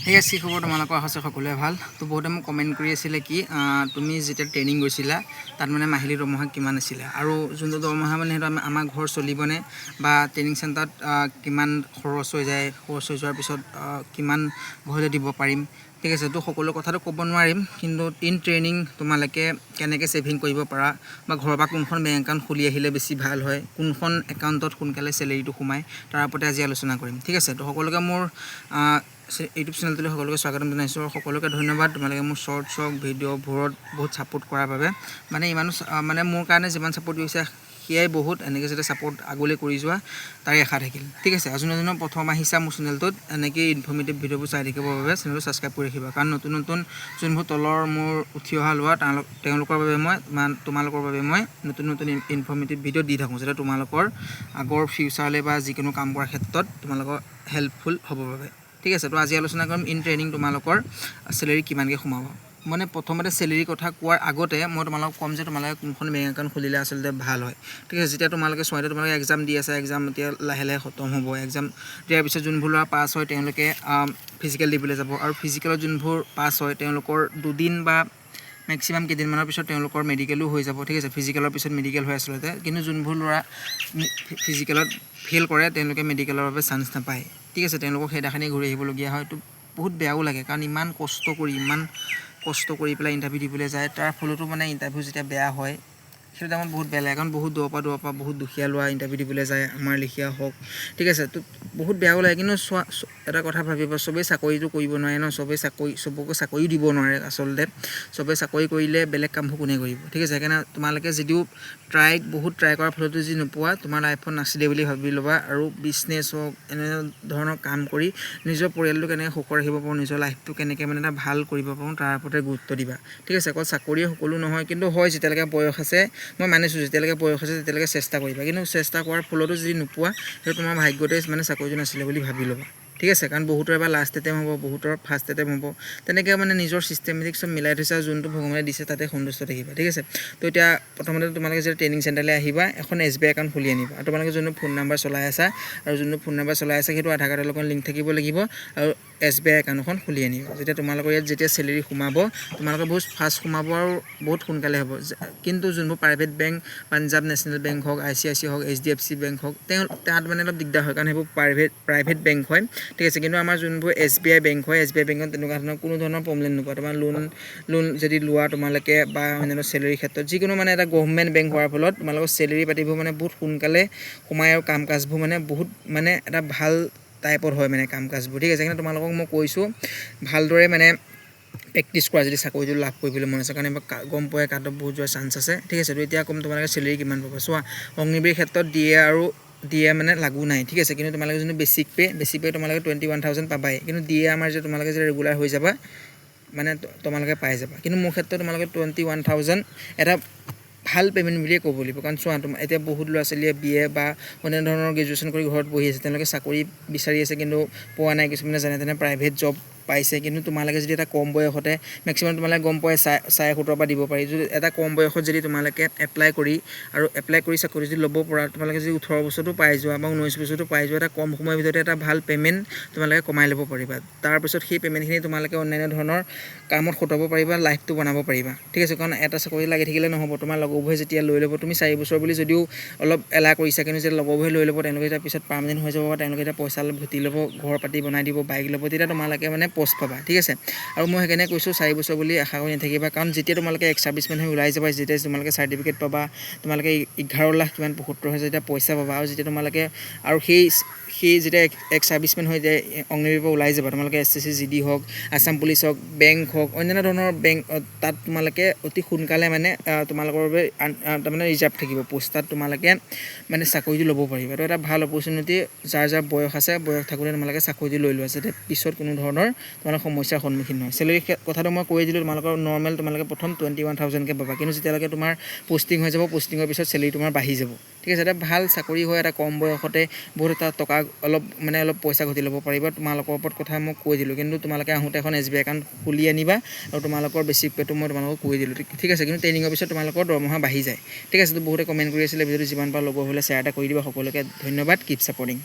এই কি খবৰ তোমালোকৰ আছে সকলোৱে ভাল তো বহুতে মোক কমেণ্ট কৰি আছিলে কি তুমি যেতিয়া ট্ৰেইনিং গৈছিলা তাত মানে মাহিলী দৰমহা কিমান আছিলে আৰু যোনটো দৰমহা মানে সেইটো আমাৰ ঘৰ চলিবনে বা ট্ৰেইনিং চেণ্টাৰত কিমান খৰচ হৈ যায় খৰচ হৈ যোৱাৰ পিছত কিমান ঘৰলৈ দিব পাৰিম ঠিক আছে তো সকলো কথাটো ক'ব নোৱাৰিম কিন্তু ইন ট্ৰেইনিং তোমালোকে কেনেকৈ ছেভিং কৰিব পাৰা বা ঘৰৰ পৰা কোনখন বেংক একাউণ্ট খুলি আহিলে বেছি ভাল হয় কোনখন একাউণ্টত সোনকালে চেলেৰিটো সোমায় তাৰ ওপৰতে আজি আলোচনা কৰিম ঠিক আছে তো সকলোকে মোৰ ইউটিউব চেনেলটোলৈ সকলোকে স্বাগতম জনাইছোঁ আৰু সকলোকে ধন্যবাদ তোমালোকে মোৰ শ্বৰ্টছ হওক ভিডিঅ'বোৰত বহুত ছাপোৰ্ট কৰাৰ বাবে মানে ইমান মানে মোৰ কাৰণে যিমান ছাপোৰ্ট কৰিছে সেয়াই বহুত এনেকৈ যাতে ছাপোৰ্ট আগলৈ কৰি যোৱা তাৰে আশা থাকিল ঠিক আছে যোনজনৰ প্ৰথম আহিছা মোৰ চেনেলটোত এনেকৈ ইনফৰ্মেটিভ ভিডিঅ'বোৰ চাই থাকিবৰ বাবে চেনেলটো ছাবস্ক্ৰাইব কৰি ৰাখিবা কাৰণ নতুন নতুন যোনবোৰ তলৰ মোৰ উঠি অহা লোৱা তেওঁলোকৰ বাবে তোমালোকৰ বাবে মই নতুন নতুন ইনফৰ্মেটিভ ভিডিঅ' দি থাকোঁ যাতে তোমালোকৰ আগৰ ফিউচাৰলৈ বা যিকোনো কাম কৰাৰ ক্ষেত্ৰত তোমালোকৰ হেল্পফুল হ'বৰ বাবে ঠিক আছে তো আজি আলোচনা কৰিম ইন ট্ৰেইনিং তোমালোকৰ চেলেৰি কিমানকৈ সোমাব মানে প্ৰথমতে চেলেৰিৰ কথা কোৱাৰ আগতে মই তোমালোকক ক'ম যে তোমালোকে কোনখন বেংক একাউণ্ট খুলিলে আচলতে ভাল হয় ঠিক আছে যেতিয়া তোমালোকে তোমালোকে এক্সাম দি আছা এক্সাম এতিয়া লাহে লাহে খতম হ'ব এক্সাম দিয়াৰ পিছত যোনবোৰ ল'ৰা পাছ হয় তেওঁলোকে ফিজিকেল দিবলৈ যাব আৰু ফিজিকেলত যোনবোৰ পাছ হয় তেওঁলোকৰ দুদিন বা মেক্সিমাম কেইদিনমানৰ পিছত তেওঁলোকৰ মেডিকেলো হৈ যাব ঠিক আছে ফিজিকেলৰ পিছত মেডিকেল হয় আচলতে কিন্তু যোনবোৰ ল'ৰা ফিজিকেলত ফেইল কৰে তেওঁলোকে মেডিকেলৰ বাবে চান্স নাপায় ঠিক আছে তেওঁলোকক সেইদিনাখনি ঘূৰি আহিবলগীয়া হয় তো বহুত বেয়াও লাগে কাৰণ ইমান কষ্ট কৰি পেলাই ইণ্টাৰভিউ দিবলৈ যায় তাৰ ফলতো মানে ইণ্টাৰভিউ যেতিয়া বেয়া হয় সেইটো টাইমত বহুত বেয়া লাগে কাৰণ বহুত দূৰৰ পৰা বহুত দুখীয়া লোৱা ইণ্টাৰভিউ দিবলৈ যায় আমাৰ লিখীয়া হওক ঠিক আছে তো বহুত বেয়াও লাগে কিন্তু এটা কথা ভাবিব চবেই চাকৰিটো কৰিব নোৱাৰে ন চবকে চাকৰিও দিব নোৱাৰে আচলতে চবেই চাকৰি কৰিলে বেলেগ কামবোৰ কোনে কৰিব ঠিক আছে সেইকাৰণে তোমালোকে যদিও বহুত ট্ৰাই কৰাৰ ফলতো যদি নোপোৱা তোমাৰ লাইফত নাছিলে বুলি ভাবি ল'বা আৰু বিজনেছ হওক এনে ধৰণৰ কাম কৰি নিজৰ পৰিয়ালটো কেনেকৈ সুখৰ ৰাখিব পাৰোঁ নিজৰ লাইফটো কেনেকৈ মানে এটা ভাল কৰিব পাৰোঁ তাৰ ওপৰতে গুৰুত্ব দিবা ঠিক আছে অকল চাকৰিয়ে সকলো নহয় কিন্তু হয় যেতিয়ালৈকে বয়স আছে মই মানিছোঁ যেতিয়ালৈকে বয়স আছে তেতিয়ালৈকে চেষ্টা কৰিবা কিন্তু চেষ্টা কৰাৰ ফলতো যদি নোপোৱা সেইটো তোমাৰ ভাগ্যতে মানে চাকৰিটো নাছিলে বুলি ভাবি ল'বা ঠিক আছে কাৰণ বহুতৰ এবাৰ লাষ্ট এটেম্প হ'ব বহুতৰ ফাৰ্ষ্ট এটেম্প হ'ব তেনেকৈ মানে নিজৰ চিষ্টেমেটিক চব মিলাই থৈছে যোনটো ভগৱানে দিছে তাতে সন্তুষ্ট থাকিবা ঠিক আছে তো এতিয়া প্ৰথমতে তোমালোকে যেতিয়া ট্ৰেইনিং চেণ্টাৰলৈ আহিবা এখন SBI একাউণ্ট খুলি আনিবা আৰু তোমালোকে যোনটো ফোন নাম্বাৰ চলাই আছা আৰু যোনটো ফোন নাম্বাৰ চলাই আছে সেইটো আধাৰ কাৰ্ডৰ লগত লিংক থাকিব লাগিব আৰু SBI একাউণ্ট এখন খুলি আনিবা যেতিয়া তোমালোকৰ ইয়াত যেতিয়া চেলেৰি সোমাব তোমালোকে বহুত ফাষ্ট সোমাব আৰু বহুত সোনকালে হ'ব কিন্তু যোনবোৰ private bank Punjab national bank হওক ICICI হওক HDFC বেংক হওক তাত মানে অলপ দিগদাৰ হয় কাৰণ সেইবোৰ প্ৰাইভেট বেংক হয় ঠিক আছে কিন্তু আমাৰ যোনবোৰ SBI বেংক হয় SBI বেংকত তেনেকুৱা ধৰণৰ কোনো ধৰণৰ প্ৰব্লেম নোপোৱা তোমাৰ লোন যদি লোৱা তোমালোকে বা অন্যান্য চেলেৰিৰ ক্ষেত্ৰত যিকোনো মানে এটা গভৰ্ণমেণ্ট বেংক হোৱাৰ ফলত তোমালোকৰ চেলেৰি পাতিবোৰ মানে বহুত সোনকালে সোমায় আৰু কাম কাজবোৰ মানে বহুত মানে এটা ভাল টাইপৰ হয় মানে কাম কাজবোৰ ঠিক আছে সেইকাৰণে তোমালোকক মই কৈছোঁ ভালদৰে মানে প্ৰেক্টিছ কৰা যদি চাকৰিটো লাভ কৰিবলৈ মন আছে কাৰণ এইবাৰ গম পোৱাই কাটত বহুত যোৱাৰ চান্স আছে ঠিক আছে তো এতিয়া ক'ম তোমালোকে চেলেৰি কিমান পাবা চোৱা অগ্নিবীৰ ক্ষেত্ৰত দিয়ে মানে লাগু নাই ঠিক আছে কিন্তু তোমালোকে যোনটো বেছিক পে তোমালোকে 21,000 পাবাই কিন্তু দিয়ে আমাৰ যে তোমালোকে যে ৰেগুলাৰ হৈ যাবা মানে তোমালোকে পাই যাবা কিন্তু মোৰ ক্ষেত্ৰত তোমালোকে 21,000 এটা ভাল পে'মেণ্ট বুলিয়ে ক'ব লাগিব কাৰণ চোৱা এতিয়া বহুত ল'ৰা ছোৱালীয়ে BA বা অন্য ধৰণৰ গ্ৰেজুৱেশ্যন কৰি ঘৰত বহি আছে তেওঁলোকে চাকৰি বিচাৰি আছে কিন্তু পোৱা নাই কিছুমানে যেনে তেনে প্ৰাইভেট জব পাইছে কিন্তু তোমালোকে যদি এটা কম বয়সতে মেক্সিমাম তোমালোকে গম পোৱাই 17 পৰা দিব পাৰি যদি এটা কম বয়সত যদি তোমালোকে এপ্লাই কৰি চাকৰি যদি ল'ব পৰা তোমালোকে যদি 18 বছৰতো পাই যোৱা বা 19 বছৰতো পাই যোৱা এটা কম সময়ৰ ভিতৰতে এটা ভাল পে'মেণ্ট তোমালোকে কমাই ল'ব পাৰিবা তাৰপিছত সেই পে'মেণ্টখিনি তোমালোকে অন্যান্য ধৰণৰ কামত খটাব পাৰিবা লাইফটো বনাব পাৰিবা ঠিক আছে কাৰণ এটা চাকৰি লাগি থাকিলে নহ'ব তোমাৰ লগৰবোৰে যেতিয়া লৈ ল'ব তুমি 4 বছৰ বুলি যদিও অলপ এলাহ কৰিছা কিন্তু যেতিয়া লগৰবোৰে লৈ ল'ব তেওঁলোকে এতিয়া পিছত পাৰ্মানেণ্ট হৈ যাব বা তেওঁলোকে এতিয়া পইচা অলপ ঘটি ল'ব ঘৰ পাতি বনাই দিব বাইক ল'ব তেতিয়া তোমালোকে মানে পষ্ট পাবা ঠিক আছে আৰু মই সেইকাৰণে কৈছোঁ 4 বছৰ বুলি আশা কৰি নাথাকিবা কাৰণ যেতিয়া তোমালোকে এক্স ছাৰ্ভিচমেন হৈ ওলাই যাবা যেতিয়া তোমালোকে চাৰ্টিফিকেট পাবা তোমালোকে 11 লাখ কিমান 75,000 যেতিয়া পইচা পাবা আৰু যেতিয়া তোমালোকে আৰু সেই যেতিয়া এক্স ছাৰ্ভিচমেন হৈ যায় অগ্নিবীৰৰ পৰা ওলাই যাবা তোমালোকে SSC GD হওক আছাম পুলিচ হওক বেংক হওক অন্যান্য ধৰণৰ বেংক তাত তোমালোকে অতি সোনকালে মানে তোমালোকৰ বাবে তাৰমানে ৰিজাৰ্ভ থাকিব পোষ্ট তাত তোমালোকে মানে চাকৰিটো ল'ব পাৰিবা তো এটা ভাল অপৰচুনিটি যাৰ বয়স আছে বয়স থাকোঁতে তোমালোকে চাকৰিটো লৈ লোৱা যাতে পিছত কোনো ধৰণৰ তোমালোকৰ সমস্যাৰ সন্মুখীন নহয় চেলেৰি কথাটো মই কৈ দিলোঁ তোমালোকৰ নৰ্মেল তোমালোকে প্ৰথম 21,000কৈ পাবা কিন্তু যেতিয়ালৈকে তোমাৰ পষ্টিং হৈ যাব পষ্টিঙৰ পিছত চেলেৰি তোমাৰ বাঢ়ি যাব ঠিক আছে এটা ভাল চাকৰি হয় এটা কম বয়সতে বহুত এটা টকা অলপ পইচা ঘটি ল'ব পাৰিবা তোমালোকৰ ওপৰত কথা মই কৈ দিলোঁ কিন্তু তোমালোকে আহোঁতে এখন SBI একাউণ্ট খুলি আনিবা আৰু তোমালোকৰ বেছিক পে'টো মই তোমালোকক কৈ দিলোঁ ঠিক আছে কিন্তু ট্ৰেইনিঙৰ পিছত তোমালোকৰ দৰমহা বাঢ়ি যায় ঠিক আছে তো বহুতে কমেণ্ট কৰি আছিলে ভিডিঅ'টো যিমান পাৰা লগৰ হ'লে শ্বেয়াৰ এটা কৰি দিবা সকলোকে ধন্যবাদ কিপ ছাপৰ্টিং